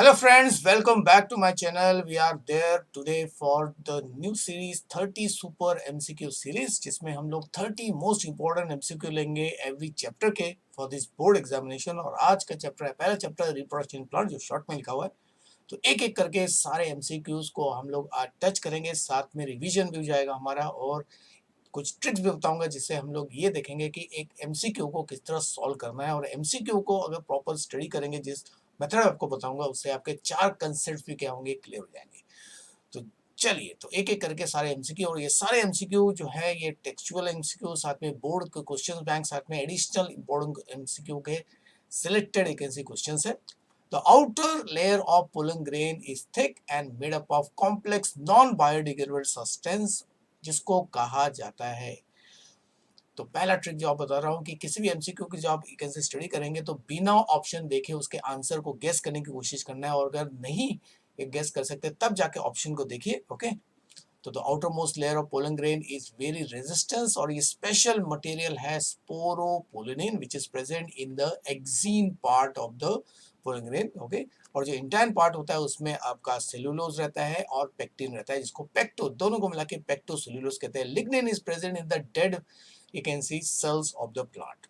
Hello friends, welcome back to my channel. We are there today for the new series 30 Super MCQ series जिसमें हम लोग 30 most important MCQ लेंगे every chapter के for this board examination. और आज का chapter है पहला चैप्टर रिप्रोडक्शन प्लांट जो शॉर्ट में लिखा हुआ है। तो एक एक करके सारे MCQs को हम लोग आज टच करेंगे, साथ में रिवीजन भी हो जाएगा हमारा और कुछ ट्रिक्स भी बताऊंगा जिससे हम लोग ये देखेंगे कि एक एमसीक्यू को किस तरह सॉल्व करना है। और एमसीक्यू को अगर प्रॉपर स्टडी करेंगे, जिस मेथड आपको बताऊंगा, उससे आपके 4 कंसेप्ट भी क्या होंगे, क्लियर हो जाएंगे। तो चलिए, तो एक एक करके सारे एमसीक्यू, और ये सारे एमसीक्यू जो है ये टेक्सचुअल एमसीक्यू, साथ में बोर्ड के क्वेश्चन बैंक, साथ में एडिशनल इंपॉर्टेंट एमसीक्यू के सिलेक्टेड एक ऐसे क्वेश्चन है। The outer layer of pollen grain is thick and made up of complex non-biodegradable substance जिसको कहा जाता है। तो पहला ट्रिक जो आप बता रहा हूँ कि किसी भी एमसीक्यू की जो आप कैसे स्टडी करेंगे तो बिना ऑप्शन देखे उसके आंसर को गेस करने की कोशिश करना है, और अगर नहीं गेस कर सकते तब जाके ऑप्शन को देखिए। ओके, तो the outer most layer of pollen grain is very resistance, और ये स्पेशल मटेरियल है sporopollenin which is present in the exine part of the pollen grain. Okay, और जो इंटर्न पार्ट होता है उसमें आपका सेलुलोज रहता है और पेक्टिन रहता है, जिसको पेक्टो, दोनों को मिला के पेक्टो सेलुलोज कहते हैं। Lignin is present in the dead you can see cells of the plant.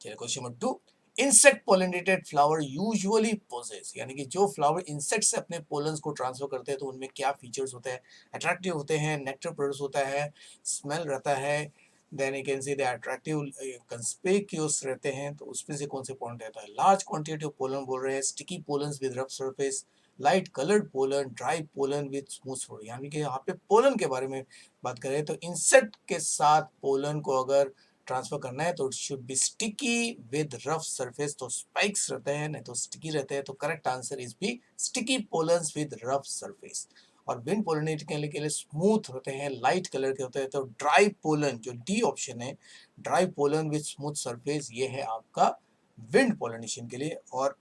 चलिए, question number 2, insect pollinated flower usually possess, यानी कि जो फ्लावर इंसेक्ट से अपने पोलन्स को ट्रांसफर करते हैं तो उनमें क्या फीचर्स होते हैं। अट्रैक्टिव होते हैं, नेक्टर प्रोड्यूस होता है, स्मेल रहता है, then you can see the attractive conspicuous रहते हैं। तो उसमें से कौन से पॉइंट रहता है। लार्ज क्वांटिटी ऑफ पोलन बोल रहे हैं, sticky pollens with rough surface, light coloured pollen, dry pollen with smooth floor. यानी कि यहाँ पे पोलन के बारे में बात करें तो इंसेक्ट के साथ पोलन को अगर ट्रांसफर करना है तो it should be sticky with rough surface. तो स्पाइक्स रहते हैं, नहीं तो स्टिकी रहते हैं। तो correct answer is B sticky pollens with rough surface. और विंड पोलिनेट के लिए स्मूथ होते हैं, लाइट कलर के होते हैं। तो ड्राई पोलन जो डी ऑप्शन है, dry pollen with smooth surface, ये है आपका विंड पोलिनेशन के लिए। और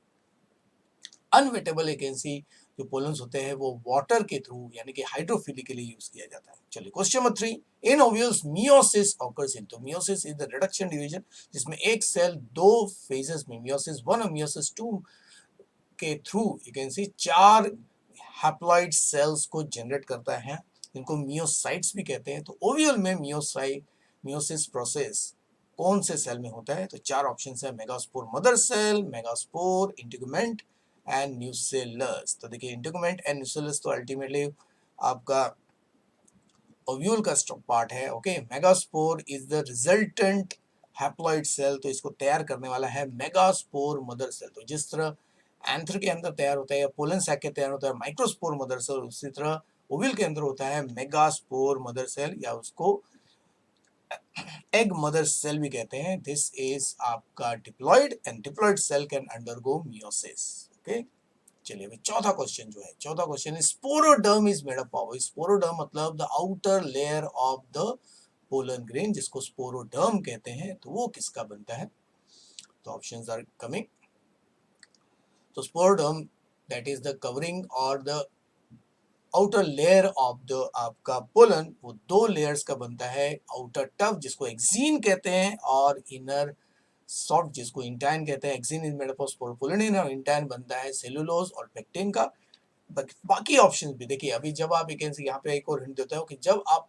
अनवेटेबल एजेंसी जो पोलन्स होते हैं वो वाटर के थ्रू यानी कि हाइड्रोफिली के लिए यूज किया जाता है। चलिए, question number 3, in ovules meiosis occurs in. तो meiosis is the reduction division जिसमें एक सेल दो फेजेस में, मियोसिस 1 और मियोसिस 2 के through you can C 4 haploid cells को जनरेट करता है, इनको मियोसाइट्स भी कहते हैं। तो ओव्यूल में मियोसिस प्रोसेस कौन से सेल में होता है। तो 4 ऑप्शन है, megaspore mother cell, megaspore, integument and nucellus. तो देखिए, इंटीगुमेंट एंड न्यूसेलस तो अल्टीमेटली आपका ओव्यूल का पार्ट है। Okay, megaspore is the resultant haploid cell, तो इसको तैयार करने वाला है मेगास्पोर मदर सेल। तो जिस तरह एंथर के अंदर तैयार होता है या पोलन सैक के तैयार होता है माइक्रोस्पोर मदर सेल, उसी तरह ओव्यूल के अंदर होता है मेगास्पोर मदर सेल, या उसको एग मदर सेल भी कहते हैं। दिस इज आपका diploid and diploid cell can undergo meiosis. Okay, चलिए अभी चौथा क्वेश्चन जो है, चौथा क्वेश्चन है sporoderm is made up of. Sporoderm मतलब the outer layer of the pollen grain, जिसको स्पोरोडर्म कहते हैं। तो वो किसका बनता है। तो ऑप्शंस आर कमिंग। तो sporoderm that is the covering और the outer layer of the आपका पोलन, वो 2 लेयर्स का बनता है। आउटर टफ जिसको एक्सिन कहते हैं, और इनर सॉफ्ट जिसको इंटाइन कहते हैं। Exine is made up of sporopollenin और इंटाइन बनता है सेलुलोज और पेक्टिन का। बाकी ऑप्शंस भी देखिए, अभी जब आप यहाँ पे एक और हिंट देता हूँ कि जब आप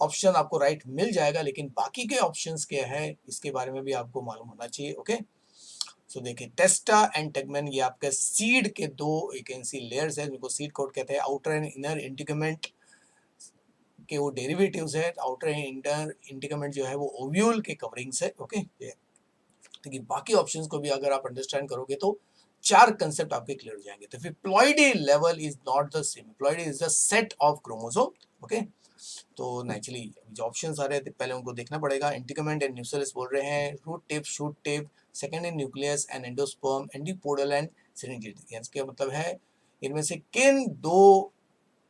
ऑप्शन आपको राइट मिल जाएगा, लेकिन बाकी के ऑप्शंस क्या है इसके बारे में भी आपको मालूम होना चाहिए। ओके, सो देखिए, टेस्टा एंड टेगमेन ये आपके सीड के 2 वैकेंसी लेयर्स है, जिनको सीड कोड कहते हैं। आउटर एंड इनर इंटीग्यूमेंट के वो डेरिवेटिव्स है। आउटर एंड इंटर इंटीग्यूमेंट जो है वो ओव्यूल के कवरिंग्स है। ओके, लेकिन बाकी ऑप्शंस को भी अगर आप अंडरस्टैंड करोगे तो 4 कंसेप्ट आपके क्लियर हो जाएंगे। तो फिर ploidy level is not the same, ploidy is the set of chromosome. Okay, तो नेचुरली जो ऑप्शंस आ रहे थे पहले उनको देखना पड़ेगा। इंटीग्यूमेंट एंड न्यूसेलस बोल रहे हैं, root tip, shoot tip, secondary nucleus and endosperm, antipodal and synergid. इसका मतलब है इनमें से किन 2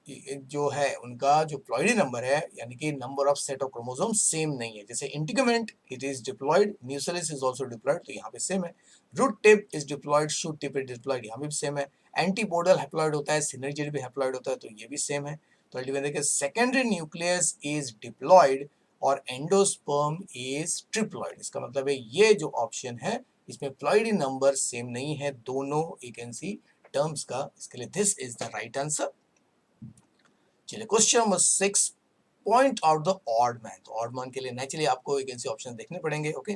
जो है उनका जो प्लॉइडी नंबर है, यानी कि number of set of chromosome same नहीं है। जैसे integument it is diploid, nucellus is also diploid, तो यहाँ पे सेम है। Root tip is diploid, shoot tip is diploid, यहाँ पे भी सेम है। एंटीपोडल हैप्लॉयड होता है, सिनर्जिड भी हैप्लॉयड होता है, तो ये भी सेम है। तो अल्टीमेटली देखिए, सेकेंडरी न्यूक्लियस इज डिप्लॉयड और एंडोस्पर्म इज ट्रिप्लॉयड। इसका मतलब है ये जो ऑप्शन है इसमें प्लॉइडी नंबर सेम नहीं है, दोनों वैकेंसी टर्म्स का, इसके लिए this is the right answer. चलिए question number 6, point out the odd man. तो ऑड मैन के लिए नेचुरली आपको एक ऐसे ऑप्शन देखने पड़ेंगे। ओके,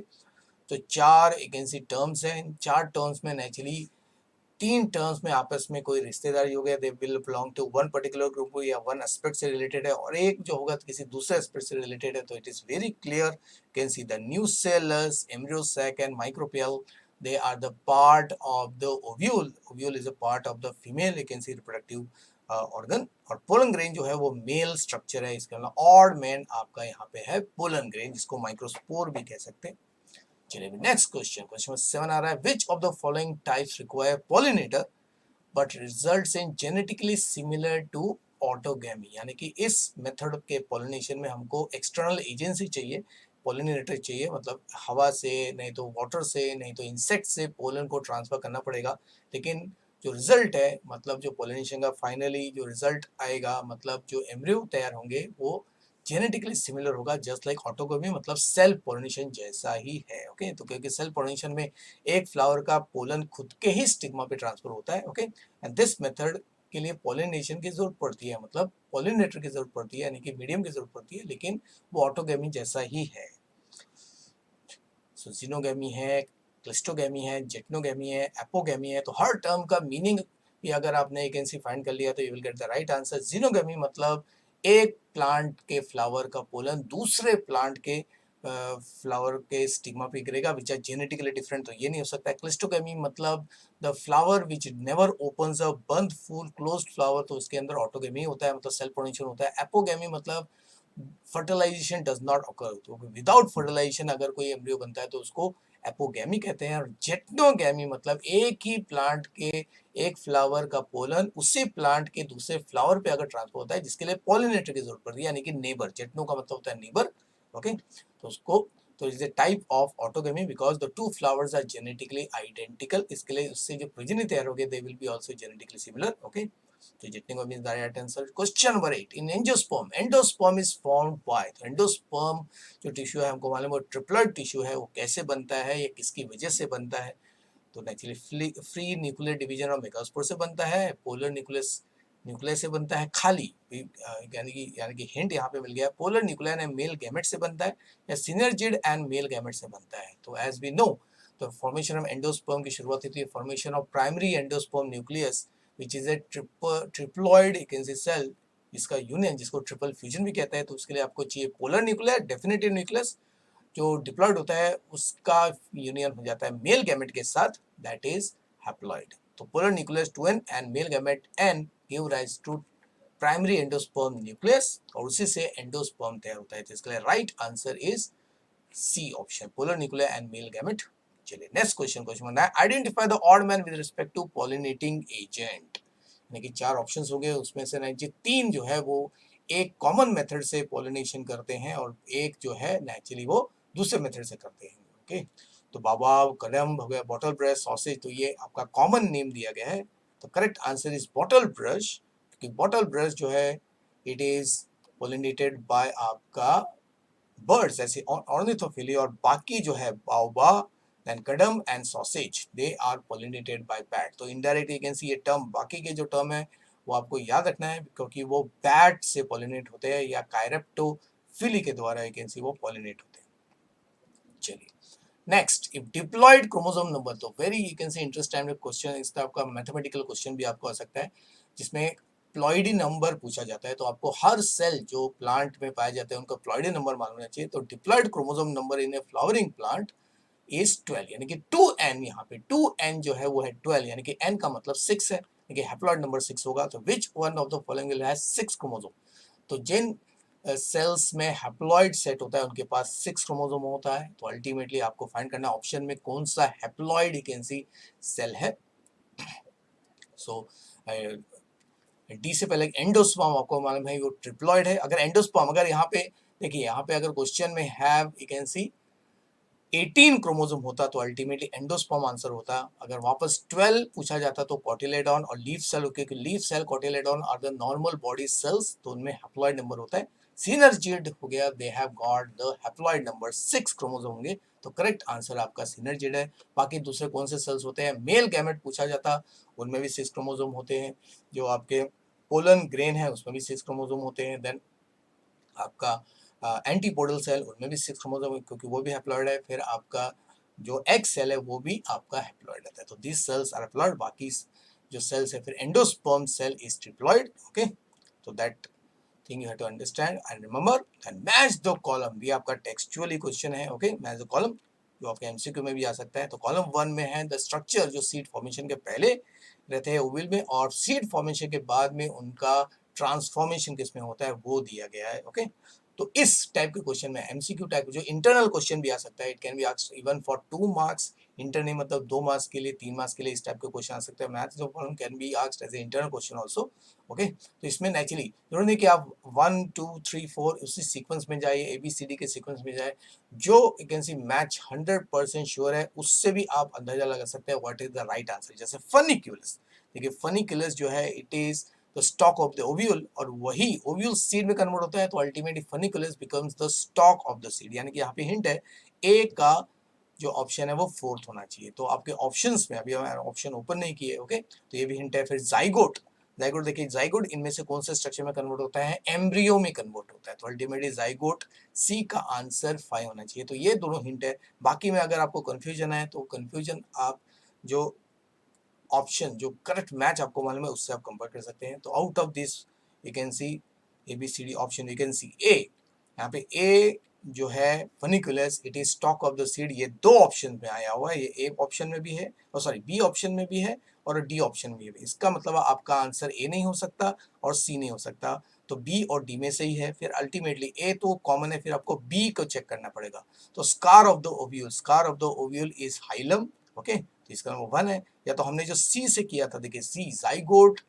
तो चार एक ऐसी टर्म्स हैं, इन चार टर्म्स में नेचुरली तीन टर्म्स में आपस में कोई रिश्तेदारी हो गया, they will belong to one particular group या वन एस्पेक्ट से रिलेटेड है, और एक जो होगा तो किसी दूसरे एस्पेक्ट से रिलेटेड है। तो it is very clear, can see the nucellus, embryo sac and micropyle, they are the part of the ovule. Ovule is a part of the female, you can see reproductive organ, और pollen grain जो है वो mail structure है। इसके अलावा odd man आपका यहाँ पे है पोलन ग्रेन, जिसको माइक्रोस्पोर भी कह सकते हैं। चलिए नेक्स्ट क्वेश्चन, क्वेश्चन नंबर 7 आ रहा है, which of the following types require pollinator but results in genetically similar to autogamy. यानी कि इस मेथड के पॉलिनेशन में हमको एक्सटर्नल एजेंसी चाहिए, पॉलिनेटर चाहिए, मतलब हवा से, नहीं तो वाटर से, नहीं तो इंसेक्ट से पोलन को ट्रांसफर करना पड़ेगा। लेकिन जो रिजल्ट है, मतलब जो पॉलिनेशन का फाइनली जो रिजल्ट आएगा, मतलब जो एम्ब्रियो तैयार होंगे वो जेनेटिकली सिमिलर होगा, जस्ट लाइक ऑटोगैमी, मतलब सेल्फ पॉलिनेशन जैसा ही है। ओके, तो क्योंकि सेल्फ पॉलिनेशन में एक फ्लावर का पोलन खुद के ही स्टिग्मा पे ट्रांसफर होता है। ओके, एंड दिस मेथड के लिए पॉलिनेशन की जरूरत पड़ती है, मतलब पॉलिनेटर की जरूरत पड़ती है, यानी कि मीडियम की जरूरत पड़ती है, लेकिन वो ऑटोगैमी जैसा ही है। सो जीनोगैमी है, क्लिस्टोगैमी है, जेटनोगैमी है, एपोगैमी है। तो हर टर्म का मीनिंग भी अगर आपने एक ऐसी फाइंड कर लिया तो you will get the right answer. Xenogamy मतलब एक प्लांट के फ्लावर का पोलन दूसरे प्लांट के फ्लावर के स्टिग्मा पे गिरेगा, विच आर जेनेटिकली डिफरेंट, तो ये नहीं हो सकता है। क्लिस्टोगैमी मतलब the flower which never opens a बंद फुल क्लोज्ड फ्लावर, तो उसके अंदर ऑटोगैमी होता है, मतलब सेल्फ पोलिनेशन होता है। एपोगैमी मतलब फर्टिलाइजेशन डज नॉट ऑकर, तो विदाउट फर्टिलाइजेशन अगर कोई एम्ब्रियो बनता है तो उसको एपोगैमी कहते हैं। और जेटनोगैमी मतलब एक ही प्लांट के एक फ्लावर का पोलन उसी प्लांट के दूसरे फ्लावर पे अगर ट्रांसफर होता है, जिसके लिए पॉलिनेटर की जरूरत पड़ती है, यानी कि नेबर। जेटनो का मतलब होता है नेबर। ओके, तो उसको, तो is a type of autogamy because the two flowers are genetically identical, इसके लिए उससे जो प्रोजेनी तैयार होगी they will be also genetically similar. Okay, तो geitonogamy is the right answer. Question number 8, in angiosperm, endosperm is formed by, तो endosperm जो tissue है हमको मालूम है ट्रिप्लॉइड टिश्यू है, वो कैसे बनता है या किसकी वजह से बनता है? तो नेचुरली फ्री न्यूक्लियर डिवीजन और मेगास्पोर से बनता है, पोलर न्यूक्लियस न्यूक्लियस से बनता है खाली, यानी कि हिंट यहाँ पे मिल गया, polar nuclear and male gamete से बनता है, या सिनर्जिड एंड मेल गैमेट से बनता है। तो एज वी नो, तो फॉर्मेशन ऑफ एंडोस्पर्म की शुरुआत होती है formation of primary endosperm nucleus which is a triploid cell, इसका यूनियन, जिसको ट्रिपल फ्यूजन भी कहता है। तो उसके लिए आपको चाहिए पोलर न्यूक्लियर, डेफिनेटिव न्यूक्लियस जो डिप्लॉयड होता है उसका यूनियन हो जाता है मेल गैमेट के साथ, दैट इज हैप्लॉइड। तो polar nucleus 2n and male gamete n give rise to primary endosperm nucleus, और उसी से एंडोस्पर्म तैयार होता है। तो इसके लिए right answer is C option, polar nuclear and male gamete. चलिए next question, question number 9, identify the odd man with respect to pollinating agent. यानी कि चार ऑप्शंस हो गए, उसमें से नेचुरली तीन जो है वो एक कॉमन मेथड से पॉलिनेशन करते हैं, और एक जो है नेचुरली वो दूसरे मेथड से करते हैं। ओके, तो बाबाब, कदम हो गया, बॉटल ब्रश, सॉसेज, तो ये आपका कॉमन नेम दिया गया है। तो correct answer is bottle brush, क्योंकि बॉटल ब्रश जो है इट इज पॉलिनेटेड बाय आपका बर्ड्स ऐसे ऑर्निथोफिली, और बाकी जो है बाओबा, then kadam and sausage they are pollinated by bat। तो इनडायरेक्ट यू कैन सी ये टर्म, बाकी के जो टर्म है वो आपको याद रखना है, क्योंकि वो बैट से पॉलिनेट होते हैं या कायरेप्टोफिली के द्वारा यू कैन सी वो पॉलिनेट होते हैं। चलिए नेक्स्ट, इफ डिप्लॉयड क्रोमोसोम नंबर, तो very you can see interesting question, इसका आपका मैथमेटिकल क्वेश्चन भी आपको आ सकता है, जिसमें प्लॉइडी नंबर पूछा जाता है। तो आपको हर सेल जो प्लांट में पाए जाते हैं उनका प्लॉइडी नंबर मालूम होना चाहिए। तो diploid chromosome number in a flowering plant is 12, यानी कि 2n, यहाँ पे 2n जो है वो है 12, यानी कि n का मतलब 6 है, यानी कि हैप्लॉइड नंबर 6 होगा। तो which one of the following will have 6 chromosome, तो जिन सेल्स में हैप्लॉइड सेट होता है उनके पास 6 क्रोमोसोम होता है। तो अल्टीमेटली आपको फाइंड करना ऑप्शन में कौन सा haploid you can see cell है। सो डी से पहले एंडोस्पर्म आपको मालूम है वो ट्रिप्लॉइड है। अगर एंडोस्पर्म, अगर यहाँ पे देखिए, यहाँ पे अगर क्वेश्चन में have you can C 18 chromosome होता तो अल्टीमेटली एंडोस्पर्म आंसर होता। अगर वापस 12 पूछा जाता तो कोटिलेडॉन और लीफ सेल, क्योंकि leaf cell cotyledon are the normal body cells, तो उनमें हैप्लॉइड नंबर होता है। सिनर्जिड हो गया, they have got the haploid number 6 chromosome होंगे, तो करेक्ट आंसर आपका सिनर्जिड है। बाकी दूसरे कौन से सेल्स होते हैं, मेल गैमेट पूछा जाता, उनमें भी 6 क्रोमोसोम होते हैं। जो आपके पोलन ग्रेन है उसमें भी 6 क्रोमोसोम होते हैं। देन आपका एंटीपोडल सेल, उनमें भी 6 क्रोमोसोम, क्योंकि वो भी हैप्लॉइड है। फिर आपका जो एग सेल है वो भी आपका हैप्लॉइड रहता है, तो दिस सेल्स आर हैप्लॉइड। बाकी जो सेल्स है, फिर endosperm cell is triploid. Okay, तो that thing you have to understand and remember and match the column. ये आपका टेक्सचुअली क्वेश्चन है। ओके, मैच द कॉलम जो आपके एमसीक्यू में भी आ सकता है। तो कॉलम 1 में है द स्ट्रक्चर, जो सीड फॉर्मेशन के पहले रहते हैं ओविल में, और सीड फॉर्मेशन के बाद में उनका ट्रांसफॉर्मेशन किसमें होता है वो दिया गया है। ओके, तो इस टाइप के क्वेश्चन में एमसीक्यू टाइप जो इंटरनल क्वेश्चन भी आ सकता है, it can be asked even for 2 marks. Inter नहीं मतलब 2 मार्क्स के लिए, 3 मार्क्स के लिए, इस टाइप के क्वेश्चन आ सकते हैं। मैथ्स जो problem can be asked as a internal question also. Okay, तो इसमें नेचुरली जरूरी नहीं कि आप 1 2 3 4 उसी सीक्वेंस में जाइए, एबीसीडी के सीक्वेंस में जाए। जो you can C match 100% sure है, उससे भी आप अंदाजा लगा सकते हैं what is the right answer. जैसे फनिक्यूलस, देखिए फनिक्यूलस जो है it is the stock of the ovule, और वही ओव्यूल सीड में कन्वर्ट होता है, तो ultimately funiculus becomes the stock of the seed. यानी कि यहाँ पे हिंट है, ए का जो ऑप्शन है वो 4th होना चाहिए। तो आपके ऑप्शंस में, अभी हमारे ऑप्शन ओपन नहीं किए। ओके, तो ये भी हिंट है। फिर जाइगोट, जाइगोट देखिए, जाइगोट इनमें से कौन से स्ट्रक्चर में कन्वर्ट होता है, एम्ब्रियो में कन्वर्ट होता है, तो अल्टीमेटली जाइगोट सी का आंसर 5 होना चाहिए। तो ये दोनों हिंट है। बाकी में अगर आपको कंफ्यूजन है तो कंफ्यूजन आप जो ऑप्शन जो करेक्ट मैच आपको मालूम है उससे आप कंपेयर कर सकते हैं। तो out of this you can see ABCD option, you can see A, यहाँ पे ए जो है funiculus, it is stalk of the seed, ये 2 ऑप्शन में आया हुआ है। ये ए ऑप्शन में भी है, और सॉरी बी ऑप्शन में भी है, और डी ऑप्शन में भी है। इसका मतलब आपका आंसर ए नहीं हो सकता और सी नहीं हो सकता, तो बी और डी में से ही है। फिर अल्टीमेटली ए तो कॉमन है, फिर आपको बी को चेक करना पड़ेगा। तो scar of the ovule, scar of the ovule is hilum. Okay, तो इसका नंबर 1 है। या तो हमने जो सी से किया था, देखिए see zygote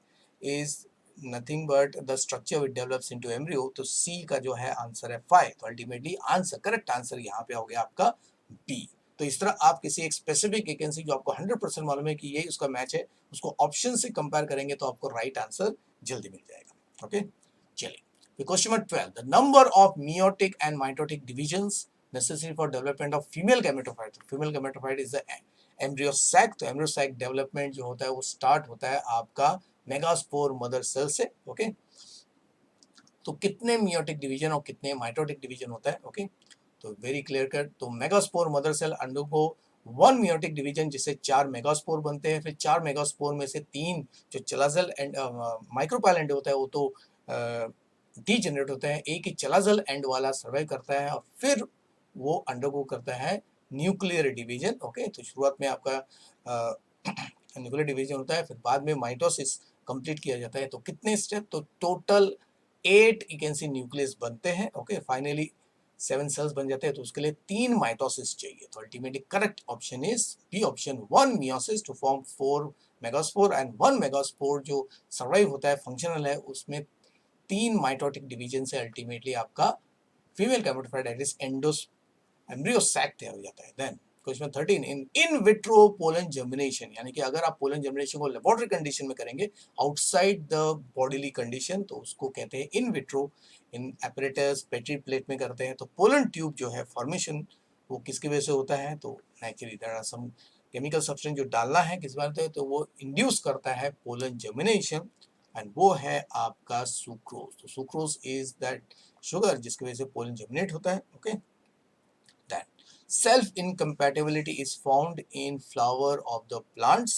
is nothing but the structure which develops into embryo, तो सी का जो है आंसर है 5। तो अल्टीमेटली आंसर, करेक्ट आंसर यहाँ पे हो गया आपका बी। तो इस तरह आप किसी एक स्पेसिफिक वैकेंसी जो आपको 100% मालूम है कि यही उसका मैच है, उसको ऑप्शन से कंपेयर करेंगे तो आपको राइट आंसर जल्दी मिल जाएगा। ओके, चलिए question number 12, the number of meiotic and mitotic divisions necessary for development of female gametophyte। female gametophyte is the embryo sac। तो embryo sac development जो होता है वो स्टार्ट होता है आपका मेगास्पोर मदर सेल से। ओके, तो कितने मियोटिक डिवीजन और कितने माइटोटिक डिवीजन होता है। ओके, तो वेरी क्लियर कट। तो megaspore mother cell undergo 1 meiotic division, जिससे 4 मेगास्पोर बनते हैं। फिर 4 मेगास्पोर में से 3 जो चलाजल एंड माइक्रोपाइल होता है वो तो डीजेनरेट होता है। एक ही चलाजल एंड वाला सर्वाइव करता है, और फिर वो अंडरगो करता है न्यूक्लियर डिवीजन। ओके, तो शुरुआत में आपका न्यूक्लियर डिवीजन होता है, फिर बाद में माइटोसिस कंप्लीट किया जाता है। तो कितने स्टेप, तो total 8 you can C nucleus बनते हैं। ओके, फाइनली 7 सेल्स बन जाते हैं, तो उसके लिए 3 माइटोसिस चाहिए। तो ultimately correct option is B option, 1 meiosis to form 4 megaspore, and 1 megaspore जो सर्वाइव होता है, फंक्शनल है, उसमें 3 माइटोटिक डिवीजन से अल्टीमेटली आपका फीमेल गैमेटोफाइट एट इज एंडोस एम्ब्रियो सैक तैयार हो जाता है। Then question 13, in vitro pollen germination, यानी कि अगर आप पोलन जर्मिनेशन को लेबोरेटरी कंडीशन में करेंगे आउटसाइड द बॉडीली कंडीशन, तो उसको कहते हैं in vitro. In apparatus petri plate में करते हैं। तो पोलन ट्यूब जो है फॉर्मेशन वो किसकी वजह से होता है, तो naturally there are some chemical substance जो डालना है किस बात है, तो वो इंड्यूस करता है पोलन जर्मिनेशन, एंड वो है आपका सुक्रोज। तो सुक्रोज इज दैट शुगर जिसकी वजह से पोलन जर्मिनेट होता है। Okay, that self incompatibility is found in flower of the plants।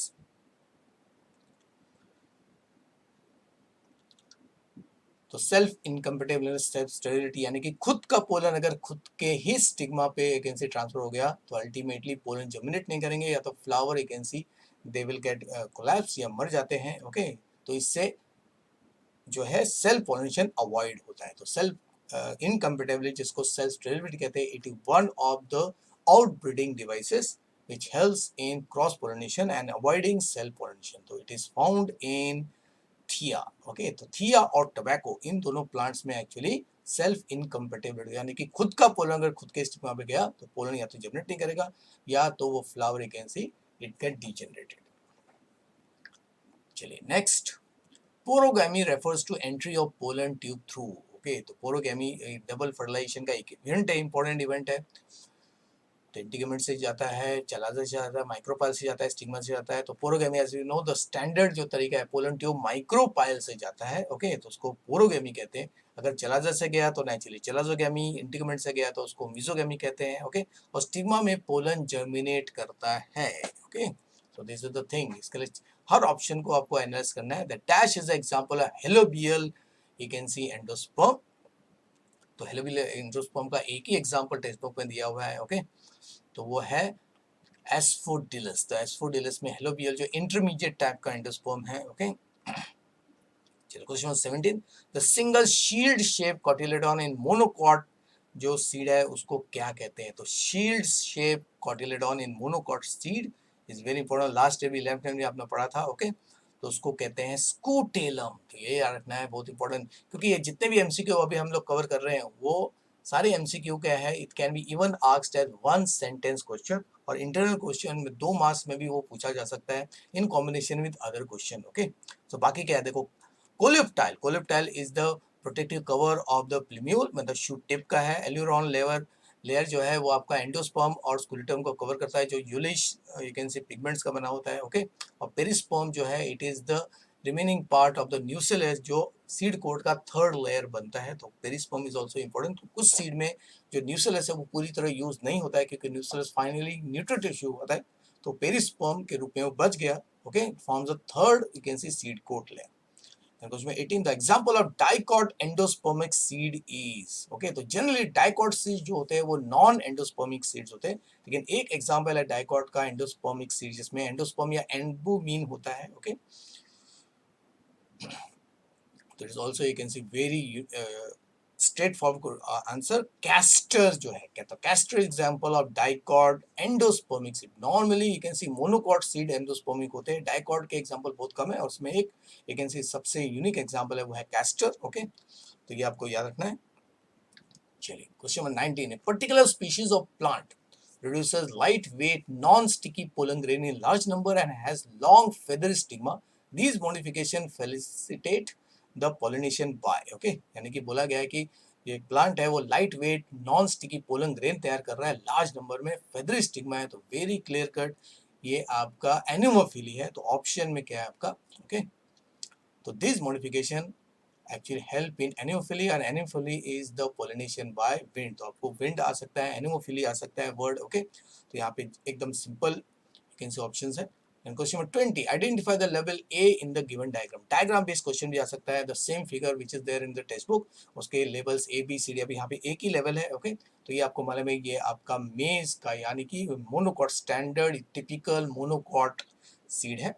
तो सेल्फ इनकम्पेटेबिलिटी, सेल्फ स्टेरिलिटी, यानी कि खुद का पोलन अगर खुद के ही स्टिग्मा पे एकेंसी ट्रांसफर हो गया तो अल्टीमेटली पोलन जर्मिनेट नहीं करेंगे, या तो फ्लावर एकेंसी दे विल गेट कोलैप्स या मर जाते हैं। ओके, तो इससे जो है सेल्फ पोलिनेशन अवॉइड होता है। तो सेल्फ इनकम्पेटेबिलिटी जिसको सेल्फ स्टेरिलिटी कहते हैं, it is one of the outbreeding devices which helps in cross pollination and avoiding self pollination। तो it is found in थिया। ओके, तो थिया और टबैको इन दोनों प्लांट्स में एक्चुअली सेल्फ इनकम्पेटिबिलिटी, यानी कि खुद का पोलन अगर खुद के स्टिग्मा पे गया तो पोलन या तो जनरेट नहीं करेगा या तो वो flower you can see it get degenerated. चलिए next, porogamy refers to entry of pollen tube through. Okay, तो पोरोगैमी डबल फर्टिलाइजेशन का एक इवेंट है, इंपॉर्टेंट इवेंट है। तो इंटीग्यूमेंट से जाता है, चलाजा से जाता है, माइक्रोपाइल से जाता है, स्टिग्मा से जाता है। तो porogamy as you know the standard जो तरीका है, पोलन ट्यूब माइक्रोपाइल से जाता है। ओके, तो उसको पोरोगैमी कहते हैं। अगर चलाजा से गया तो नेचुरली चलाजोगैमी, इंटीग्यूमेंट से गया तो उसको मिजोगैमी कहते हैं। ओके, और स्टिग्मा में पोलन जर्मिनेट करता है। Okay, so this is the thing, इसके लिए हर ऑप्शन को आपको एनालाइज करना है। The dash is example helobial you can C endosperm. तो हेलोबियल एंडोस्पर्म का एक ही एग्जांपल टेक्स्ट बुक में दिया हुआ है। ओके, तो वो है एस्फोडिलस। तो एस्फोडिलस में हेलोबियल जो इंटरमीडिएट टाइप का एंडोस्पर्म है। ओके, चलो question 17, the single shield shape cotyledon in monocot जो सीड है उसको क्या कहते हैं? तो shield shape cotyledon in monocot seed is very important, last year भी 11th में आपने पढ़ा था। ओके, तो उसको कहते हैं स्कूटेलम। तो ये याद रखना है, बहुत इंपॉर्टेंट, क्योंकि ये जितने भी एमसीक्यू अभी हम लोग कवर कर रहे हैं वो सारे एमसीक्यू क्या है, it can be even asked as one sentence question, और इंटरनल क्वेश्चन में 2 मार्क्स में भी वो पूछा जा सकता है in combination with other question. Okay, तो बाकी क्या है देखो, coleoptile, coleoptile is the protective cover of the plumule, मतलब शूट टिप का है। एल्यूरॉन लेयर जो है वो आपका एंडोस्पर्म और स्कूलेटम को कवर करता है, जो यूलिश यू कैन सी पिगमेंट्स का बना होता है। ओके, और पेरिस्पर्म जो है it is the remaining part of the nucleus जो सीड कोट का थर्ड लेयर बनता है। तो पेरिस्पर्म इज आल्सो इंपॉर्टेंट। तो कुछ सीड में जो न्यूक्लियस है वो पूरी तरह यूज नहीं होता है क्योंकि न्यूक्लियस फाइनली न्यूट्रल टिश्यू होता है, तो पेरिस्पर्म के रूप में वो बच गया। Okay, forms the third you can see seed coat layer. And question 18, the example of dicot endospermic seed is, okay, तो जनरली डाइकॉट सीड्स जो होते हैं वो नॉन एंडोस्पर्मिक सीड्स होते हैं, लेकिन एक एग्जांपल है डाइकॉट का एंडोस्पर्मिक सीड जिसमें एंडोस्पर्म या एल्बुमिन होता है। ओके, तो it is also you can C very straight forward answer, castor जो है, कहता castor example of dicot endospermic seed. Normally you can C monocot seed endospermic होते हैं, डाइकॉट के एग्जांपल बहुत कम है और उसमें एक यू कैन सी सबसे यूनिक एग्जांपल है वो है कैस्टर। ओके, तो ये आपको याद रखना है। चलिए क्वेश्चन नंबर 19 है, particular species of plant produces lightweight non-sticky pollen grain in large number and has long feather stigma. These modification facilitate the pollination by, okay, यानी कि बोला गया है कि ये प्लांट है वो light weight non sticky pollen grain तैयार कर रहा है लार्ज नंबर में, फेदर स्टिग्मा है, तो वेरी क्लियर कट ये आपका एनिमोफिली है। तो ऑप्शन में क्या है आपका? ओके, तो this modification actually help in anemophily, and anemophily is the pollination by wind। तो आपको wind आ सकता है, anemophily आ सकता है वर्ड। ओके, तो यहाँ पे एकदम simple you can see options है। And question number 20, identify the लेवल A in the given diagram. Diagram based question भी आ सकता है, the same figure which is there in the text book, उसके labels A B C D, अभी यहाँ पे एक ही लेवल है। ओके, तो ये आपको मालूम है ये आपका मेज का यानी कि monocot standard typical monocot seed है।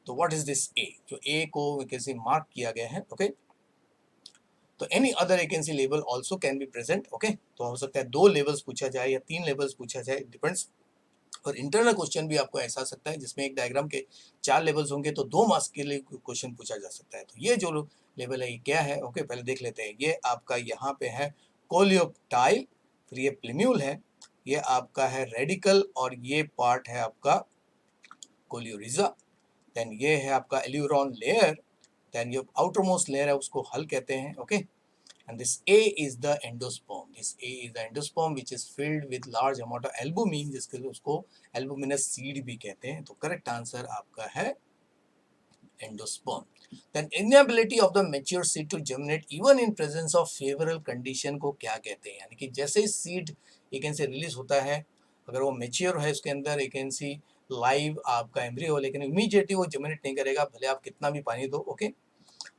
तो व्हाट इज दिस ए, जो ए को कैसे मार्क किया गया है। ओके, तो any other vacancy level also can be present. Okay, तो हो सकता है 2 लेवल्स पूछा जाए या 3 लेवल्स पूछा जाए, डिपेंड्स। और इंटरनल क्वेश्चन भी आपको ऐसा आ सकता है जिसमें एक डायग्राम के 4 लेवल्स होंगे तो 2 मार्क्स के लिए क्वेश्चन पूछा जा सकता है। तो ये जो लेवल है ये क्या है? ओके, पहले देख लेते हैं। ये आपका यहाँ पे है कोलियोप्टाइल, फिर ये प्लिम्यूल है, ये आपका है रेडिकल, और ये पार्ट है आपका कोलियोरिजा। देन ये है आपका एल्यूरॉन लेयर, देन ये आउटरमोस्ट लेयर है उसको हल कहते हैं। Okay, and this A is the endosperm. This A is the endosperm which is filled with large amount of albumin, जिसके लिए उसको albuminous seed भी कहते हैं। तो करेक्ट आंसर आपका है endosperm. Then inability of the mature seed to germinate even in presence of favorable condition को क्या कहते हैं? यानी कि जैसे सीड एक से रिलीज होता है, अगर वो मेच्योर है उसके अंदर एक सी लाइव आपका एम्ब्रियो, लेकिन इमीडिएटली वो जर्मिनेट नहीं करेगा भले आप कितना भी पानी दो। ओके,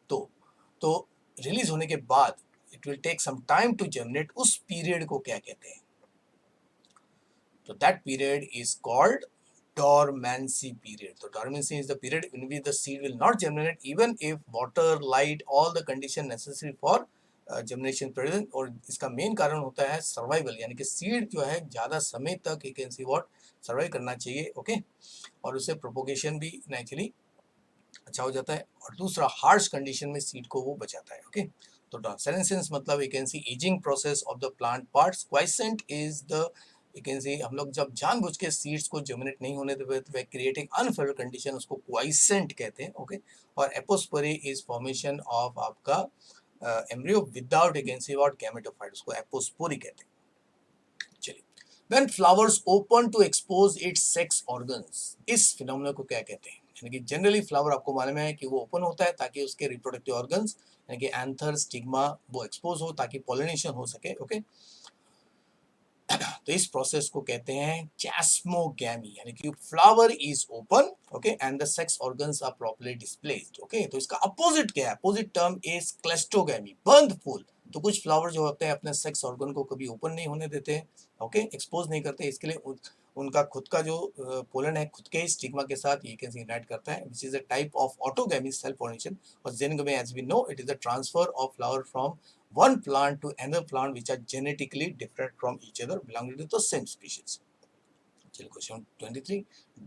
तो रिलीज होने के बाद it will take some time to germinate, उस पीरियड को क्या कहते हैं? तो that period is called dormancy period. So dormancy is the period in which the seed will not germinate even if water, light, all the condition necessary for germination present। और इसका main कारण होता है सर्वाइवल, यानी कि seed जो है ज़्यादा समय तक you can see what survive करना चाहिए। ओके, और उससे प्रोपोगेशन भी नेचुरली अच्छा हो जाता है, और दूसरा हार्श कंडीशन में सीड को वो बचाता है। ओके, तो सेनेसेंस मतलब you can C ageing process of the plant parts, quiescent is the you can सी हम लोग जब जानबूझ के सीड्स को जर्मिनेट नहीं होने देते क्रिएटिंग अनफेवरेबल कंडीशन उसको क्वाइसेंट कहते हैं, ओके। और एपोस्पोरी इज फॉर्मेशन ऑफ आपका embryo without you can see what gametophyte, उसको एपोस्पोरी कहते हैं। चलिए, when flowers open to expose its sex organs, इस फिनोमेना को क्या कहते हैं? यानी कि जनरली फ्लावर आपको मालूम है कि वो ओपन होता है ताकि उसके रिप्रोडक्टिव ऑर्गन्स यानी कि एंथर स्टिग्मा वो एक्सपोज हो ताकि पॉलिनेशन हो सके, ओके। तो इस प्रोसेस को कहते हैं चैस्मोगैमी, यानी कि flower is open, okay, and the sex organs are properly displaced, okay. तो इसका अपोजिट क्या है? अपोजिट टर्म इज क्लेस्टोगैमी, बंद फूल। तो कुछ फ्लावर जो होते हैं अपने सेक्स ऑर्गन को कभी ओपन नहीं होने देते, ओके, एक्सपोज नहीं करते, इसके लिए उनका खुद का जो पोलन है खुद के ही स्टिग्मा के साथ ये कैसे यूनाइट करता है, which is a type of autogamy, self pollination. और xenogamy as we know it is the transfer of flower from one plant to another plant which are genetically different from each other belonging to the same species. Question 23.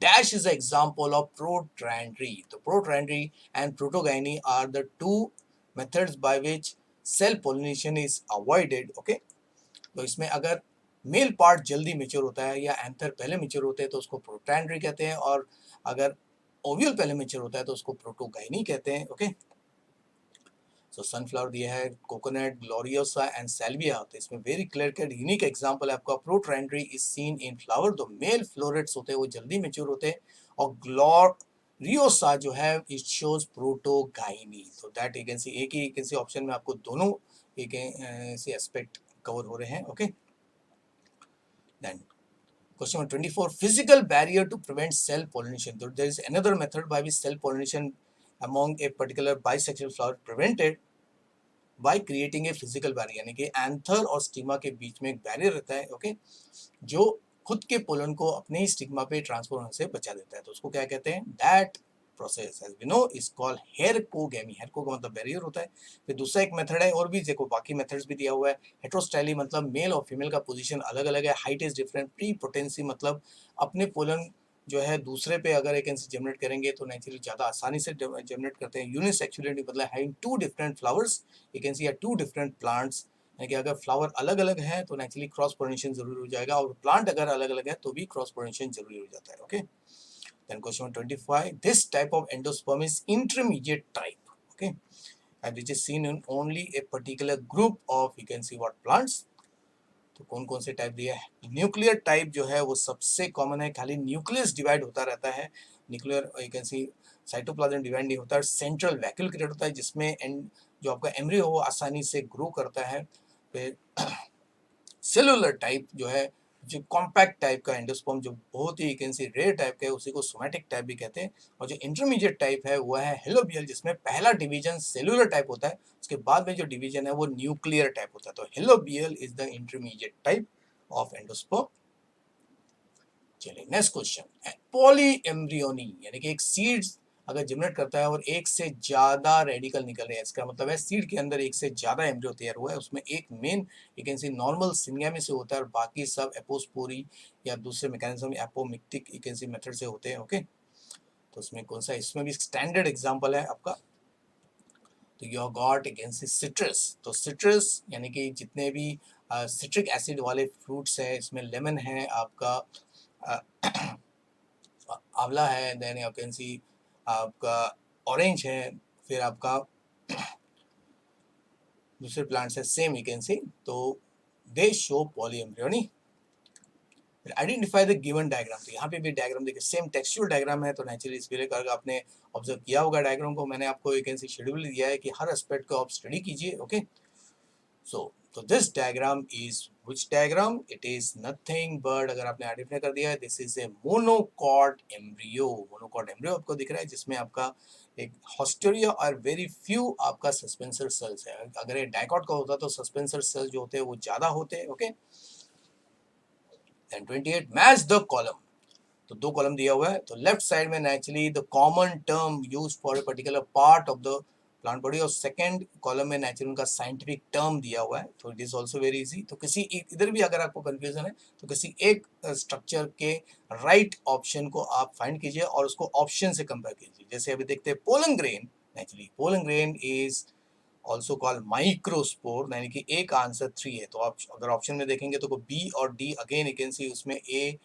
Dash is an example of protandry. So protandry and protogyny are the two methods by which cell pollination is avoided. Okay. तो इसमें अगर male part जल्दी mature होता है या anther पहले mature होते हैं तो उसको प्रोटैंड्री कहते हैं, और अगर ओव्यूल पहले मेच्योर होता है तो उसको प्रोटोगाइनी कहते हैं, ओके। सो सनफ्लावर दिया है, कोकोनट, ग्लोरियोसा एंड सैल्विया, तो इसमें very clear cut unique example है आपका। प्रोट्रेंड्री इज सीन इन फ्लावर, तो मेल फ्लोरेट्स होते हैं वो जल्दी मेच्योर होते हैं, और ग्लोरियोसा जो है इट शोज प्रोटोगाइनी। तो दैट यू कैन सी एक ही कैन सी ऑप्शन में आपको दोनों एक ऐसे एस्पेक्ट कवर हो रहे हैं, okay. Then question number 24, physical barrier to prevent cell pollination. So there is another method by which cell pollination among a particular bisexual flower prevented by creating a physical barrier, यानी कि anther और stigma के बीच में एक barrier रहता है, okay, जो खुद के पोलन को अपने ही स्टिग्मा पे ट्रांसफर होने से बचा देता है। तो उसको क्या कहते हैं? That process as we know is called herkogamy. Herko का मतलब बैरियर होता है। फिर दूसरा एक मेथड है, और भी देखो बाकी मेथड्स भी दिया हुआ है। हेट्रोस्टाइली मतलब मेल और फीमेल का पोजीशन अलग अलग है, height is different. Pre potency मतलब अपने पोलन जो है दूसरे पे अगर एक जनरेट करेंगे तो नेचुरली ज़्यादा आसानी से जनरेट करते हैं। यूनिसेक्सुअलिटी मतलब having two different flowers, you can see two different plants, यानी कि अगर फ्लावर अलग अलग है तो नेचुरली क्रॉस पोलिनेशन जरूरी हो जाएगा, और प्लांट अगर अलग अलग है तो भी क्रॉस पोलिनेशन जरूरी हो जाता है, okay. Then question 25, this type of endosperm is intermediate type, okay, and which is seen in only a particular group of you can see what plants. तो कौन कौन से टाइप दिया है? न्यूक्लियर टाइप जो है वो सबसे कॉमन है, खाली न्यूक्लियस डिवाइड होता रहता है, nuclear you can C cytoplasm divide नहीं होता है। सेंट्रल वैक्यूल क्रिएट होता है जिसमें एंड जो आपका एम्ब्रियो वो आसानी से ग्रो करता है। फिर सेलुलर टाइप जो है, जो कॉम्पैक्ट टाइप का एंडोस्पर्म जो बहुत ही कैन सी रेयर टाइप का है, उसी को सोमैटिक टाइप भी कहते हैं। और जो इंटरमीडिएट टाइप है वो है हेलोबियल, जिसमें पहला डिवीजन सेलुलर टाइप होता है, उसके बाद में जो डिवीजन है वो न्यूक्लियर टाइप होता है। तो helobial is the intermediate type of endosperm. चलिए नेक्स्ट क्वेश्चन, पॉली एम्ब्रियोनी, यानी कि एक सीड अगर जनरेट करता है और एक से ज्यादा रेडिकल निकल रहे हैं, इसका मतलब है सीड के अंदर एक से ज्यादा एम्ब्रियो तैयार हुआ है, उसमें एक main you can C normal syngamy से होता है और बाकी सब एपोस्पोरी या दूसरे mechanism apomictic you can C method से होते हैं, ओके। तो उसमें कौन सा, इसमें भी स्टैंडर्ड एग्जांपल है आपका, तो you got you can C citrus. तो सिट्रस यानी कि जितने भी सिट्रिक एसिड वाले फ्रूट्स है, इसमें लेमन है आपका, आंवला है, देन यू कैन सी आपका ऑरेंज है, फिर आपका दूसरे प्लांट्स है सेम यू कैन सी, तो दे शो पॉलीएम्ब्रियोनी। फिर आइडेंटिफाई द गिवन डायग्राम, तो यहाँ पे भी डायग्राम देखिए सेम टेक्सचुअल डायग्राम है, तो नेचुरली इस वीडियो का आपने ऑब्जर्व किया होगा डायग्राम को, मैंने आपको यू कैन सी शेड्यूल दिया है कि हर एस्पेक्ट को आप स्टडी कीजिए, okay. So this diagram is which diagram? It is nothing but अगर आपने आइडेंटिफाई कर दिया है, this is a monocot embryo। monocot embryo आपको दिख रहा है जिसमें आपका एक हॉस्टेरिया और वेरी फ्यू आपका सस्पेंसर सेल्स है। अगर ये डाइकॉट का होता तो सस्पेंसर सेल्स जो होते हैं वो ज्यादा होते, okay. Then 28, match the column, तो दो कॉलम दिया हुआ है, तो लेफ्ट साइड में naturally the common term used for a particular part of the plant body, और सेकंड कॉलम में नेचुरल उनका साइंटिफिक टर्म दिया हुआ है। तो it is also very easy. तो किसी इधर भी अगर आपको कंफ्यूजन है तो किसी एक स्ट्रक्चर के राइट ऑप्शन को आप फाइंड कीजिए और उसको ऑप्शन से कंपेयर कीजिए। जैसे अभी देखते हैं pollen grain, naturally pollen grain is also call microspore, यानी कि ए का आंसर 3 है। तो आप अगर ऑप्शन में देखेंगे तो बी और डी अगेन यू कैन सी उसमें ए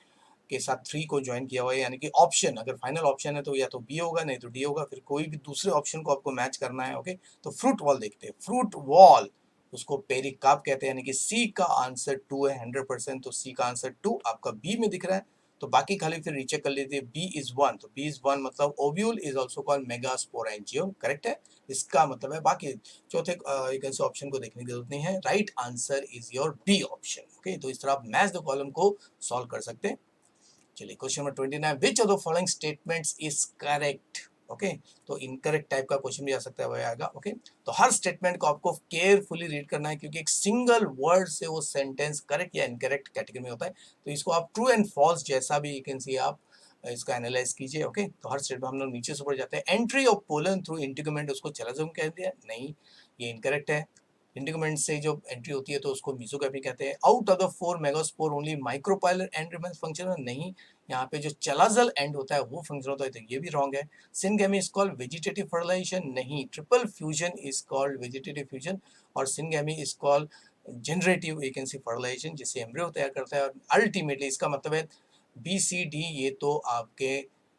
के साथ 3 को ज्वाइन किया हुआ है, यानी कि ऑप्शन अगर फाइनल ऑप्शन है तो या तो बी होगा नहीं तो डी होगा, फिर कोई भी दूसरे ऑप्शन को आपको मैच करना है। ओके, तो फ्रूट वॉल देखते हैं। फ्रूट वॉल उसको पेरिकार्प कहते हैं, यानी कि सी का आंसर 2 है 100%। तो सी का आंसर 2 आपका बी में दिख रहा है। तो बाकी खाली फिर रीचेक कर लीजिए। बी इज 1, तो बी इज 1 मतलब ovule is also called megasporangium, correct है। इसका मतलब है बाकी चौथे एक ऐसे ऑप्शन को देखने की जरूरत नहीं है। Right answer is your B option. Okay, तो इस तरह आप मैच द कॉलम को सॉल्व कर सकते हैं। चलिए question number 29, which of the following statements is correct. Okay, तो इनकरेक्ट टाइप का क्वेश्चन भी आ सकता है, वह आएगा। ओके, तो हर स्टेटमेंट को आपको केयरफुली रीड करना है, क्योंकि एक सिंगल वर्ड से वो सेंटेंस करेक्ट या इनकरेक्ट कैटेगरी में होता है। तो इसको आप ट्रू एंड फॉल्स जैसा भी यू कैन सी आप इसका एनालाइज कीजिए। ओके, तो हर स्टेट में हम लोग नीचे से ऊपर जाते हैं। Entry of pollen through integument उसको चलाजम कह दिया, नहीं, ये इनकरेक्ट है। इंटीग्यूमेंट से जो एंट्री होती है तो उसको मेसोकार्पी कहते हैं। Out of the 4 megaspore only micropylar and remains functional, नहीं, यहाँ पे जो चलाजल एंड होता है वो फंक्शन होता है, तो ये भी रॉन्ग है। Syngamy is called vegetative fertilization, नहीं, triple fusion is called vegetative fusion, और syngamy is called generative you can see fertilization, जिससे एम्ब्रियो तैयार करता है। और अल्टीमेटली इसका मतलब है बी सी डी ये तो आपके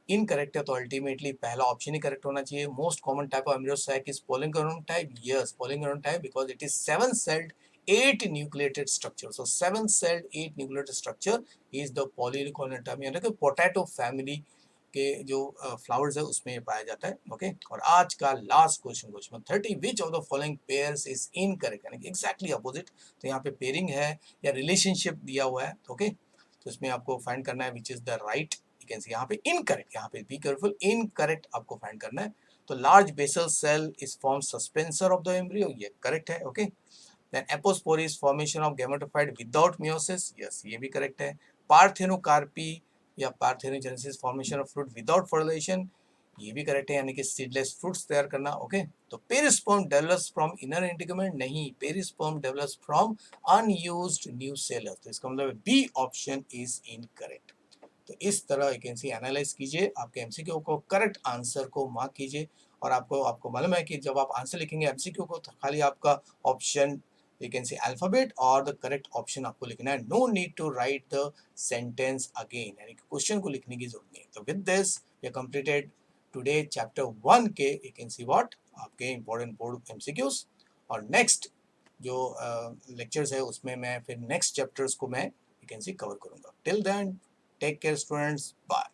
इनकरेक्ट है, तो अल्टीमेटली पहला ऑप्शन ही करेक्ट होना चाहिए। Most common type of embryo sac is polygonum type, yes polygonum type, because it is 7 celled 8 nucleated structure, so 7 celled 8 nucleated structure is the polygonal type, यानी कि पोटैटो फैमिली के जो flowers है उसमें ये पाया जाता है। ओके, और आज का last question, question 30, which of the following pairs is incorrect, यानी कि एग्जैक्टली अपोजिट। तो यहाँ पे पेयरिंग है या रिलेशनशिप दिया हुआ है। ओके, तो इसमें आपको फाइंड करना है which is the right, you can see यहाँ पे इनकरेक्ट, यहाँ पे बी केयरफुल, इनकरेक्ट आपको फाइंड करना है। तो large basal cell is form suspensor of the embryo, ये करेक्ट है। Okay, then apospore is formation of gametophyte without meiosis, yes ये भी करेक्ट है। पार्थेनोकार्पी या parthenogenesis formation of fruit without fertilisation, ये भी करेक्ट है, यानी कि सीडलेस फ्रूट्स तैयार करना। ओके, तो perisperm develops from inner integument, नहीं, perisperm develops from unused nucellus, तो इसका मतलब बी ऑप्शन इज इनकरेक्ट। तो इस तरह यू कैन सी एनालाइज कीजिए, आपके एमसीक्यू को करेक्ट आंसर को मार्क कीजिए। और आपको मालूम है कि जब आप आंसर लिखेंगे एमसीक्यू को तो खाली आपका option you can say alphabet or the correct option आपको लिखना है, no need to write the sentence again, यानी कि क्वेश्चन को लिखने की जरूरत नहीं। तो with this we have completed today chapter 1 के you can see what आपके important board MCQs, और next जो लेक्चर्स है उसमें मैं फिर नेक्स्ट चैप्टर्स को मैं you can see कवर करूंगा। till then take care students, bye।